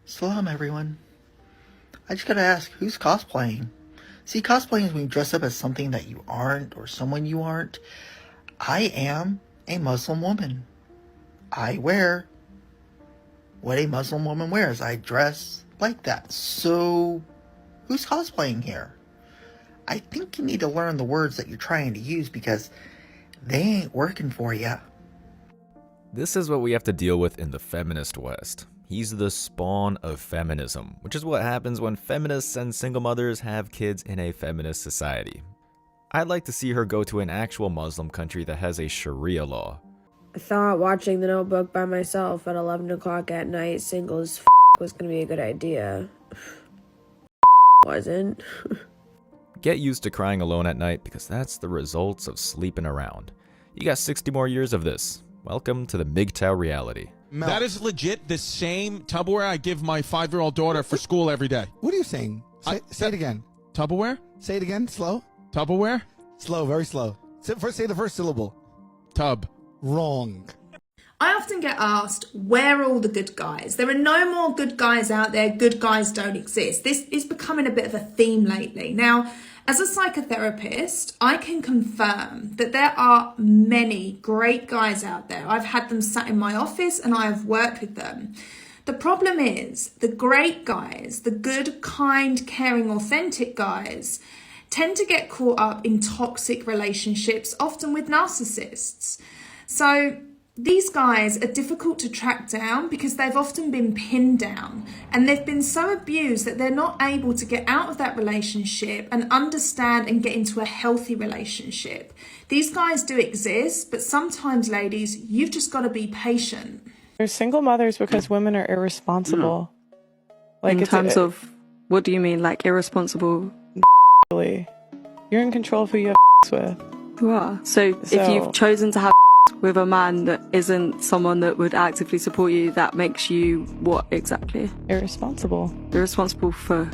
Salam, everyone. I just gotta ask, who's cosplaying? See, cosplaying is when you dress up as something that you aren't or someone you aren't. I am a Muslim woman. I wear what a Muslim woman wears. I dress like that. So, who's cosplaying here? I think you need to learn the words that you're trying to use because they ain't working for ya. This is what we have to deal with in the feminist West. He's the spawn of feminism, which is what happens when feminists and single mothers have kids in a feminist society. I'd like to see her go to an actual Muslim country that has a Sharia law. I thought watching The Notebook by myself at 11 o'clock at night, single as was going to be a good idea. Wasn't. Get used to crying alone at night because that's the results of sleeping around. You got 60 more years of this. Welcome to the MGTOW reality. That is legit the same Tupperware I give my 5-year-old daughter for school every day. What are you saying? Say it again. Tupperware? Say it again. Slow. Tupperware? Slow. Very slow. First, say the first syllable. Tub. Wrong. I often get asked, where are all the good guys? There are no more good guys out there. Good guys don't exist. This is becoming a bit of a theme lately. Now, as a psychotherapist, I can confirm that there are many great guys out there. I've had them sat in my office and I have worked with them. The problem is the great guys, the good, kind, caring, authentic guys, tend to get caught up in toxic relationships, often with narcissists. So these guys are difficult to track down because they've often been pinned down and they've been so abused that they're not able to get out of that relationship and understand and get into a healthy relationship. These guys do exist, but sometimes, ladies, you've just got to be patient. They're single mothers because women are irresponsible. Like in terms of, what do you mean, like irresponsible? You're in control of who you have with. You are. So if you've chosen to have with a man that isn't someone that would actively support you, that makes you what exactly? Irresponsible. Irresponsible for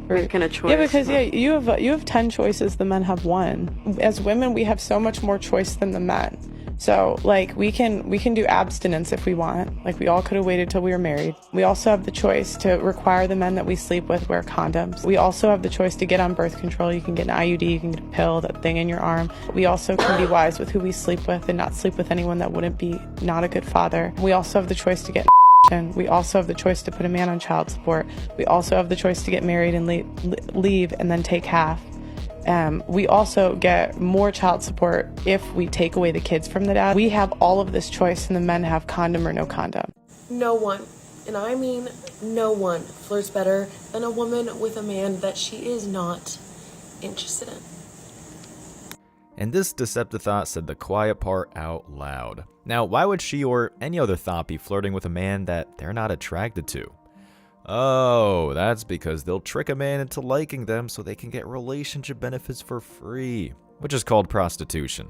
making a choice. Yeah, because you have 10 choices, the men have 1. As women, we have so much more choice than the men. So like we can do abstinence if we want. Like we all could have waited till we were married. We also have the choice to require the men that we sleep with wear condoms. We also have the choice to get on birth control. You can get an IUD, you can get a pill, that thing in your arm. We also can be wise with who we sleep with and not sleep with anyone that wouldn't be not a good father. We also have the choice to get we also have the choice to put a man on child support. We also have the choice to get married and leave and then take half. We also get more child support if we take away the kids from the dad. We have all of this choice and the men have condom or no condom. No one, and I mean no one, flirts better than a woman with a man that she is not interested in. And this deceptive thought said the quiet part out loud. Now, why would she or any other thought be flirting with a man that they're not attracted to? Oh, that's because they'll trick a man into liking them so they can get relationship benefits for free, which is called prostitution.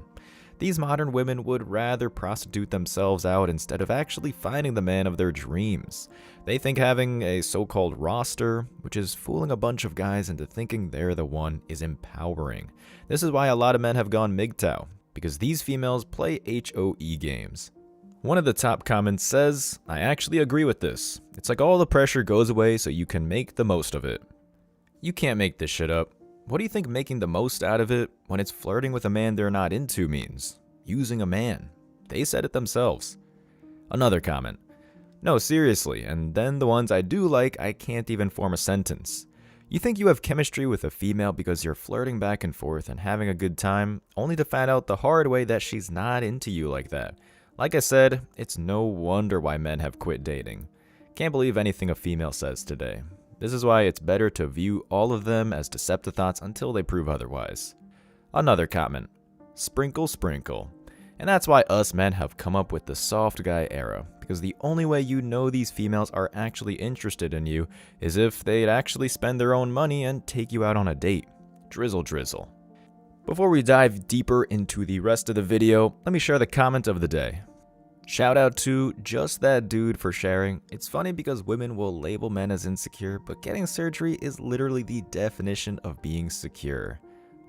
These modern women would rather prostitute themselves out instead of actually finding the man of their dreams. They think having a so-called roster, which is fooling a bunch of guys into thinking they're the one, is empowering. This is why a lot of men have gone MGTOW, because these females play HOE games. One of the top comments says, I actually agree with this. It's like all the pressure goes away so you can make the most of it. You can't make this shit up. What do you think making the most out of it when it's flirting with a man they're not into means? Using a man. They said it themselves. Another comment. No, seriously, and then the ones I do like, I can't even form a sentence. You think you have chemistry with a female because you're flirting back and forth and having a good time, only to find out the hard way that she's not into you like that. Like I said, it's no wonder why men have quit dating. Can't believe anything a female says today. This is why it's better to view all of them as deceptive thoughts until they prove otherwise. Another comment. Sprinkle, sprinkle. And that's why us men have come up with the soft guy era, because the only way you know these females are actually interested in you is if they'd actually spend their own money and take you out on a date. Drizzle, drizzle. Before we dive deeper into the rest of the video, let me share the comment of the day. Shout out to Just That Dude for sharing. It's funny because women will label men as insecure, but getting surgery is literally the definition of being secure.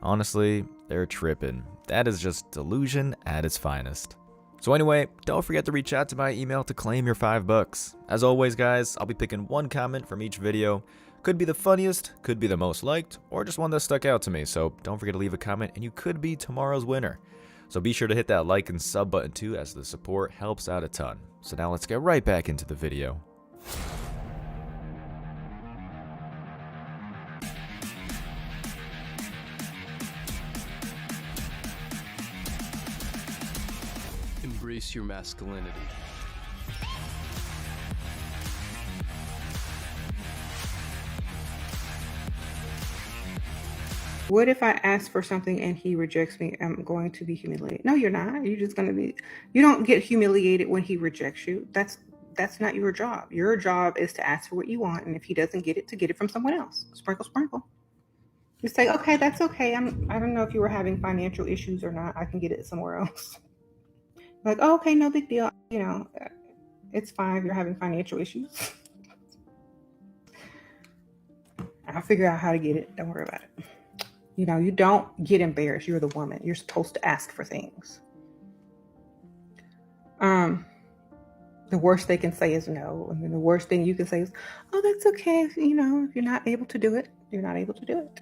Honestly, they're tripping. That is just delusion at its finest. So anyway, don't forget to reach out to my email to claim your $5. As always, guys, I'll be picking one comment from each video. Could be the funniest, could be the most liked, or just one that stuck out to me. So don't forget to leave a comment and you could be tomorrow's winner. So be sure to hit that like and sub button too, as the support helps out a ton. So now let's get right back into the video. Embrace your masculinity. What if I ask for something and he rejects me? I'm going to be humiliated. No, you're not. You're just going to be, you don't get humiliated when he rejects you. That's not your job. Your job is to ask for what you want, and if he doesn't get it, to get it from someone else. Sprinkle, sprinkle. You say, okay, that's okay. I don't know if you were having financial issues or not. I can get it somewhere else. Like, oh, okay, no big deal. You know, it's fine if you're having financial issues. I'll figure out how to get it. Don't worry about it. You know, you don't get embarrassed. You're the woman. You're supposed to ask for things. The worst they can say is no. And then the worst thing you can say is, oh, that's okay. You know, if you're not able to do it, you're not able to do it.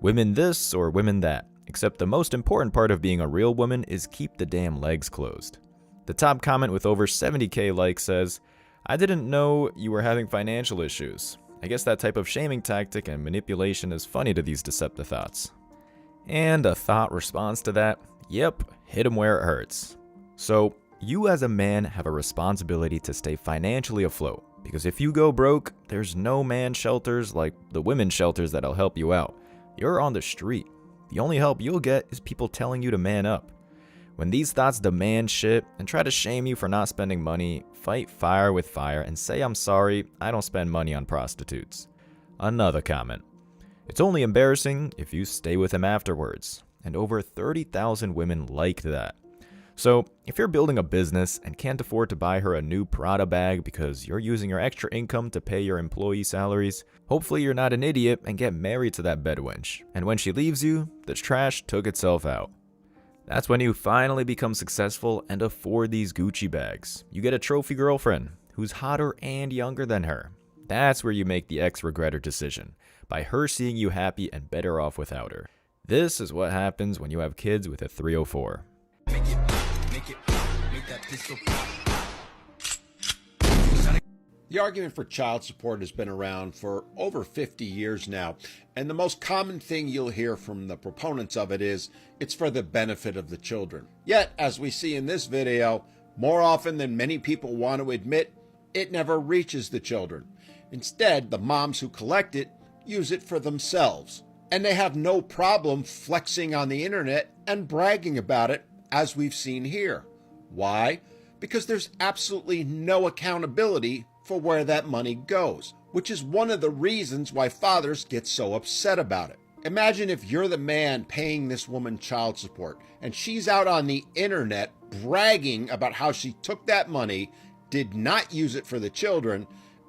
Women this or women that. Except the most important part of being a real woman is keep the damn legs closed. The top comment with over 70k likes says, I didn't know you were having financial issues. I guess that type of shaming tactic and manipulation is funny to these deceptive thoughts. And a thought responds to that, yep, hit 'em where it hurts. So, you as a man have a responsibility to stay financially afloat, because if you go broke, there's no man shelters like the women's shelters that'll help you out. You're on the street. The only help you'll get is people telling you to man up. When these thoughts demand shit and try to shame you for not spending money, fight fire with fire and say I'm sorry, I don't spend money on prostitutes. Another comment. It's only embarrassing if you stay with him afterwards. And over 30,000 women liked that. So, if you're building a business and can't afford to buy her a new Prada bag because you're using your extra income to pay your employee salaries, hopefully you're not an idiot and get married to that bedwench. And when she leaves you, the trash took itself out. That's when you finally become successful and afford these Gucci bags. You get a trophy girlfriend who's hotter and younger than her. That's where you make the ex regret her decision, by her seeing you happy and better off without her. This is what happens when you have kids with a 304. The argument for child support has been around for over 50 years now, and the most common thing you'll hear from the proponents of it is it's for the benefit of the children. Yet, as we see in this video, more often than many people want to admit, it never reaches the children. Instead, the moms who collect it use it for themselves, and they have no problem flexing on the internet and bragging about it, as we've seen here. Why? Because there's absolutely no accountability for where that money goes, which is one of the reasons why fathers get so upset about it. Imagine if you're the man paying this woman child support, and she's out on the internet bragging about how she took that money, did not use it for the children,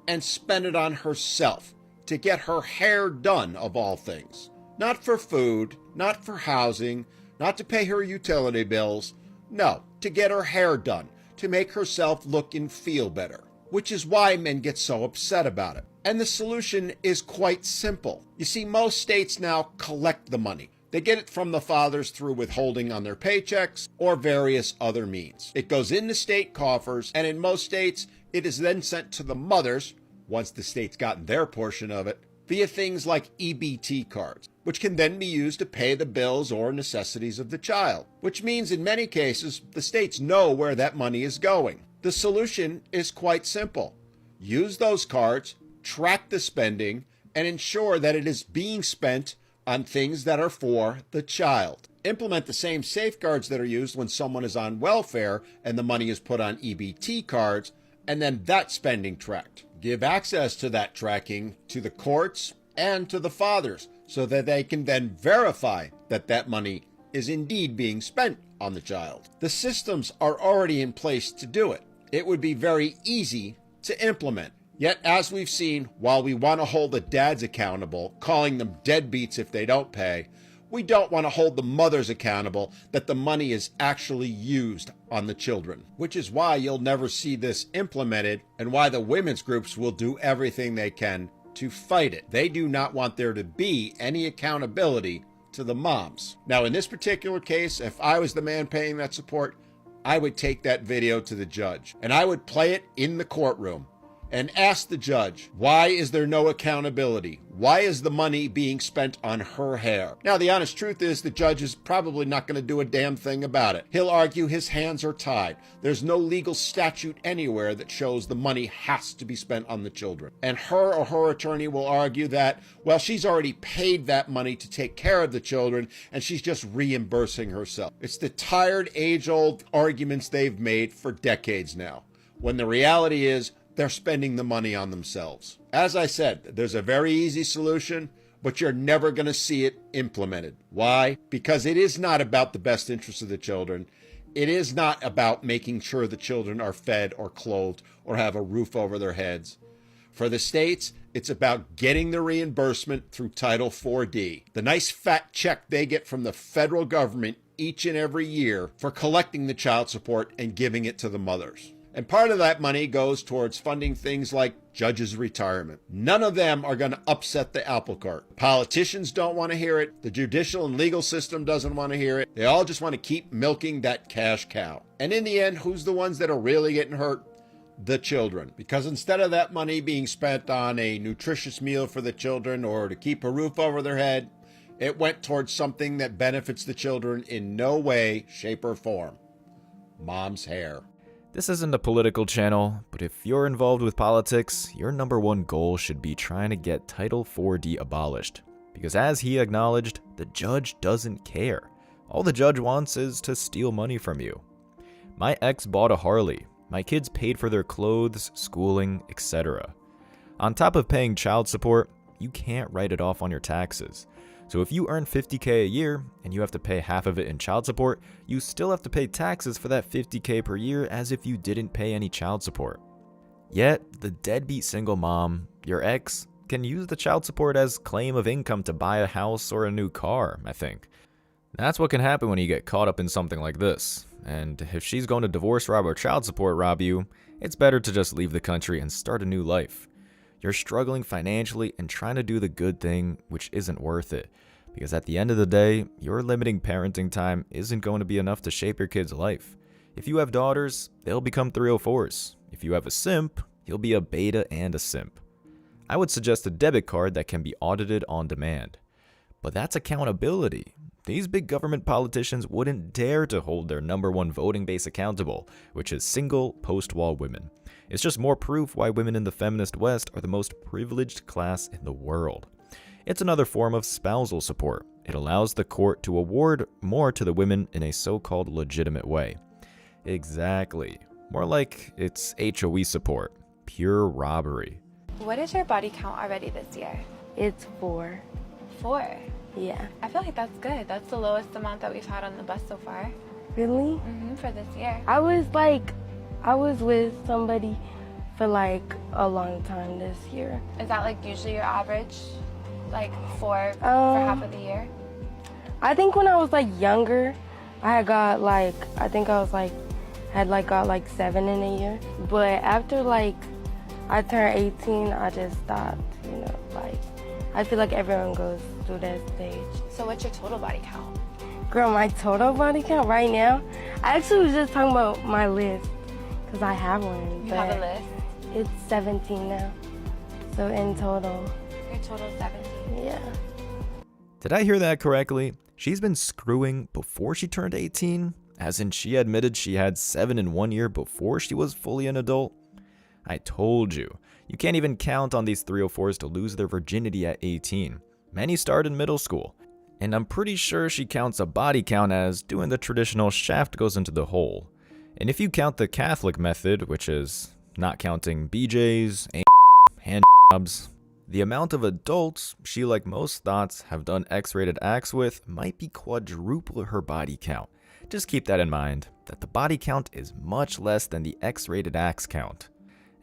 and spent it on herself to get her hair done, of all things. Not for food, not for housing, not to pay her utility bills. No, to get her hair done, to make herself look and feel better. Which is why men get so upset about it. And the solution is quite simple. You see, most states now collect the money. They get it from the fathers through withholding on their paychecks or various other means. It goes into state coffers, and in most states, it is then sent to the mothers, once the state's gotten their portion of it, via things like EBT cards, which can then be used to pay the bills or necessities of the child. Which means in many cases, the states know where that money is going. The solution is quite simple. Use those cards, track the spending, and ensure that it is being spent on things that are for the child. Implement the same safeguards that are used when someone is on welfare and the money is put on EBT cards, and then that spending tracked. Give access to that tracking to the courts and to the fathers so that they can then verify that that money is indeed being spent on the child. The systems are already in place to do it. It would be very easy to implement. Yet, as we've seen, while we want to hold the dads accountable, calling them deadbeats if they don't pay, We don't want to hold the mothers accountable that the money is actually used on the children, which is why you'll never see this implemented and why the women's groups will do everything they can to fight it. They do not want there to be any accountability to the moms. Now, in this particular case, if I was the man paying that support, I would take that video to the judge and I would play it in the courtroom and ask the judge, why is there no accountability? Why is the money being spent on her hair? Now, the honest truth is the judge is probably not going to do a damn thing about it. He'll argue his hands are tied. There's no legal statute anywhere that shows the money has to be spent on the children. And her or her attorney will argue that, well, she's already paid that money to take care of the children and she's just reimbursing herself. It's the tired, age-old arguments they've made for decades now, when the reality is they're spending the money on themselves. As I said, there's a very easy solution, but you're never going to see it implemented. Why? Because it is not about the best interest of the children. It is not about making sure the children are fed or clothed or have a roof over their heads. For the states, it's about getting the reimbursement through Title 4D, the nice fat check they get from the federal government each and every year for collecting the child support and giving it to the mothers. And part of that money goes towards funding things like judges' retirement. None of them are going to upset the apple cart. Politicians don't want to hear it. The judicial and legal system doesn't want to hear it. They all just want to keep milking that cash cow. And in the end, who's the ones that are really getting hurt? The children. Because instead of that money being spent on a nutritious meal for the children or to keep a roof over their head, it went towards something that benefits the children in no way, shape, or form. Mom's hair. This isn't a political channel, but if you're involved with politics, your number one goal should be trying to get Title 4D abolished. Because as he acknowledged, the judge doesn't care. All the judge wants is to steal money from you. My ex bought a Harley. My kids paid for their clothes, schooling, etc. On top of paying child support, you can't write it off on your taxes. So if you earn $50K a year and you have to pay half of it in child support, you still have to pay taxes for that $50K per year as if you didn't pay any child support. Yet, the deadbeat single mom, your ex, can use the child support as claim of income to buy a house or a new car, I think. That's what can happen when you get caught up in something like this. And if she's going to divorce rob or child support rob you, it's better to just leave the country and start a new life. You're struggling financially and trying to do the good thing, which isn't worth it. Because at the end of the day, your limiting parenting time isn't going to be enough to shape your kid's life. If you have daughters, they'll become 304s. If you have a simp, he'll be a beta and a simp. I would suggest a debit card that can be audited on demand. But that's accountability. These big government politicians wouldn't dare to hold their number one voting base accountable, which is single post-war women. It's just more proof why women in the feminist West are the most privileged class in the world. It's another form of spousal support. It allows the court to award more to the women in a so-called legitimate way. Exactly. More like it's HOE support. Pure robbery. What is your body count already this year? It's 4. 4? Yeah. I feel like that's good. That's the lowest amount that we've had on the bus so far. Really? For this year. I was with somebody for like a long time this year. Is that like usually your average? Like 4 for half of the year? I think when I was like younger, I got like, got like 7 in a year. But after like I turned 18, I just stopped, I feel like everyone goes through that stage. So what's your total body count? Girl, my total body count right now, I actually was just talking about my list, because I have one. You have a list? It's 17 now. So in total. Your total is 17? Yeah. Did I hear that correctly? She's been screwing before she turned 18? As in she admitted she had 7 in 1 year before she was fully an adult? I told you. You can't even count on these 304s to lose their virginity at 18. Many start in middle school. And I'm pretty sure she counts a body count as doing the traditional shaft goes into the hole. And if you count the Catholic method, which is not counting BJs, hand jobs, the amount of adults she, like most thoughts, have done X-rated acts with might be quadruple her body count. Just keep that in mind, that the body count is much less than the X-rated acts count.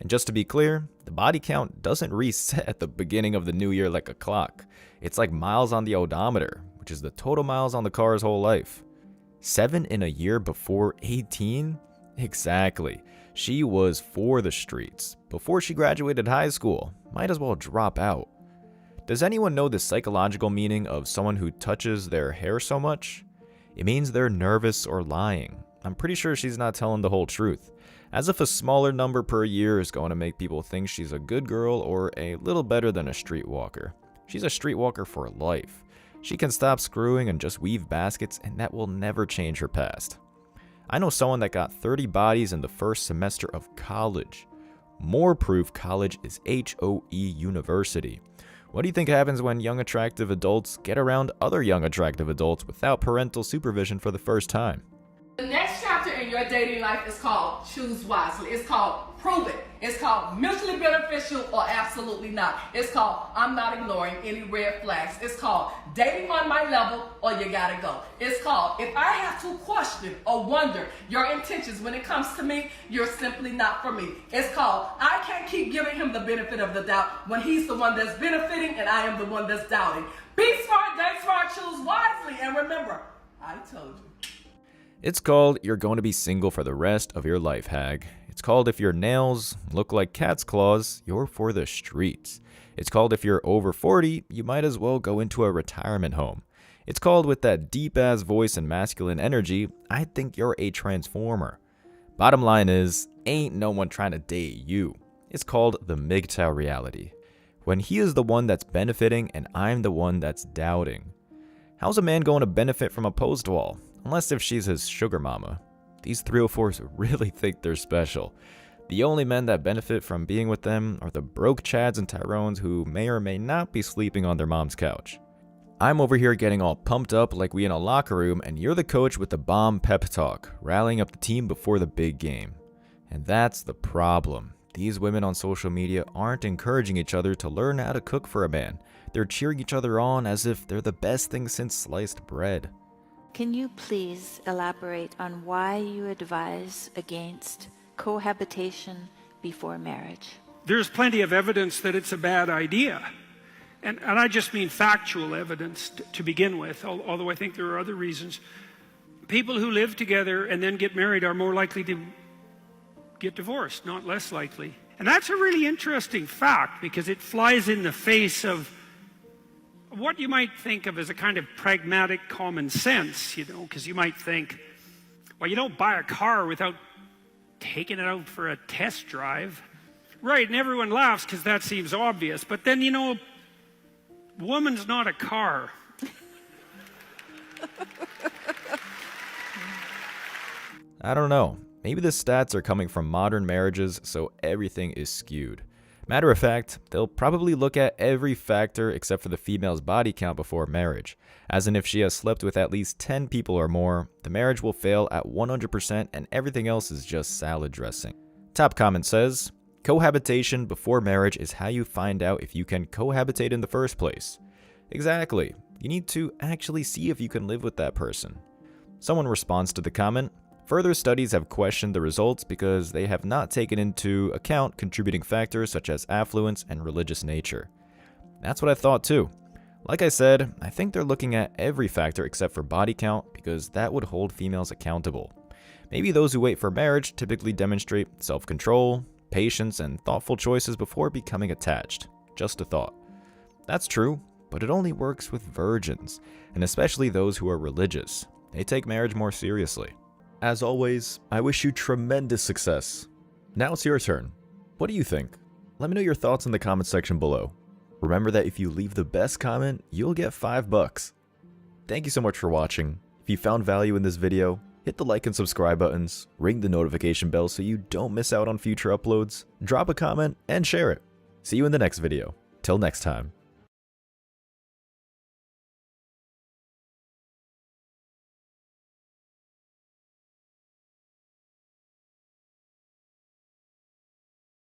And just to be clear, the body count doesn't reset at the beginning of the new year like a clock. It's like miles on the odometer, which is the total miles on the car's whole life. 7 in a year before 18? Exactly. She was for the streets. Before she graduated high school, might as well drop out. Does anyone know the psychological meaning of someone who touches their hair so much? It means they're nervous or lying. I'm pretty sure she's not telling the whole truth. As if a smaller number per year is going to make people think she's a good girl or a little better than a streetwalker. She's a streetwalker for life. She can stop screwing and just weave baskets, and that will never change her past. I know someone that got 30 bodies in the first semester of college. More proof college is HOE University. What do you think happens when young attractive adults get around other young attractive adults without parental supervision for the first time? The next chapter in your dating life is called Choose Wisely. It's called Prove It. It's called Mutually Beneficial or Absolutely Not. It's called I'm Not Ignoring Any Red Flags. It's called Dating on My Level or You Gotta Go. It's called If I Have to Question or Wonder Your Intentions When It Comes to Me, You're Simply Not For Me. It's called I Can't Keep Giving Him the Benefit of the Doubt when he's the one that's benefiting and I am the one that's doubting. Be smart, date smart, choose wisely, and remember, I told you. It's called You're Going to Be Single for the Rest of Your Life, hag. It's called If Your Nails Look Like Cat's Claws, You're for the Streets. It's called If You're Over 40, You Might As Well Go Into a Retirement Home. It's called With That Deep-Ass Voice and Masculine Energy, I Think You're a Transformer. Bottom line is, ain't no one trying to date you. It's called the MGTOW reality. When he is the one that's benefiting and I'm the one that's doubting. How's a man going to benefit from a post wall? Unless if she's his sugar mama. These 304s really think they're special. The only men that benefit from being with them are the broke Chads and Tyrones who may or may not be sleeping on their mom's couch. I'm over here getting all pumped up like we in a locker room, and you're the coach with the bomb pep talk, rallying up the team before the big game. And that's the problem. These women on social media aren't encouraging each other to learn how to cook for a man. They're cheering each other on as if they're the best thing since sliced bread. Can you please elaborate on why you advise against cohabitation before marriage? There's plenty of evidence that it's a bad idea. And I just mean factual evidence to begin with, although I think there are other reasons. People who live together and then get married are more likely to get divorced, not less likely. And that's a really interesting fact because it flies in the face of what you might think of as a kind of pragmatic common sense, because you might think, well, you don't buy a car without taking it out for a test drive. Right, and everyone laughs because that seems obvious, but then, woman's not a car. I don't know. Maybe the stats are coming from modern marriages, so everything is skewed. Matter of fact, they'll probably look at every factor except for the female's body count before marriage, as in if she has slept with at least 10 people or more, the marriage will fail at 100% and everything else is just salad dressing. Top comment says, cohabitation before marriage is how you find out if you can cohabitate in the first place. Exactly, you need to actually see if you can live with that person. Someone responds to the comment, further studies have questioned the results because they have not taken into account contributing factors such as affluence and religious nature. That's what I thought too. Like I said, I think they're looking at every factor except for body count because that would hold females accountable. Maybe those who wait for marriage typically demonstrate self-control, patience, and thoughtful choices before becoming attached. Just a thought. That's true, but it only works with virgins, and especially those who are religious. They take marriage more seriously. As always, I wish you tremendous success. Now it's your turn. What do you think? Let me know your thoughts in the comment section below. Remember that if you leave the best comment, you'll get $5. Thank you so much for watching. If you found value in this video, hit the like and subscribe buttons, ring the notification bell so you don't miss out on future uploads, drop a comment, and share it. See you in the next video. Till next time.